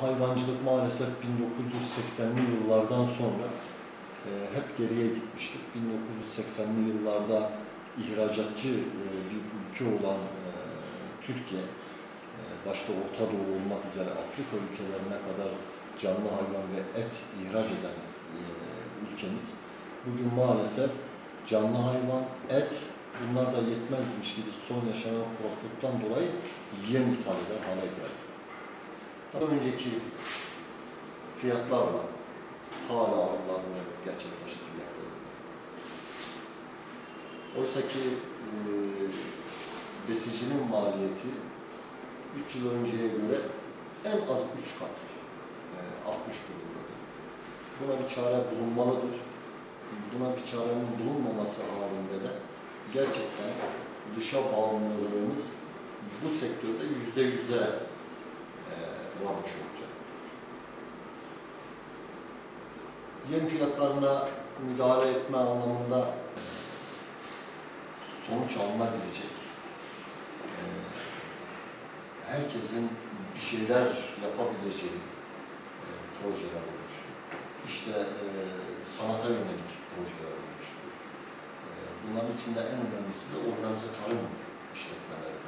hayvancılık maalesef 1980'li yıllardan sonra hep geriye gitmiştik. 1980'li yıllarda ihracatçı bir ülke olan Türkiye, başta Orta Doğu olmak üzere Afrika ülkelerine kadar canlı hayvan ve et ihraç eden ülkemiz, bugün maalesef canlı hayvan, et, bunlar da yetmezmiş gibi son yaşanan kuraklıktan dolayı yem ithal eder hale geldi. Daha önceki fiyatlarla hala alımlarını gerçekleştirmektedir. Oysa ki besicinin maliyeti 3 yıl önceye göre en az 3 kat artmış durumdadır. Buna bir çare bulunmalıdır. Buna bir çarenin bulunmaması halinde de gerçekten dışa bağımlılığımız bu sektörde %100'lere varmış olacak. Yem fiyatlarına müdahale etme anlamında sonuç alınabilecek, herkesin bir şeyler yapabileceği projeler olmuştur. İşte sanata yönelik projeler olmuştur. Bunların içinde en önemlisi de organize tarım işletmeleri.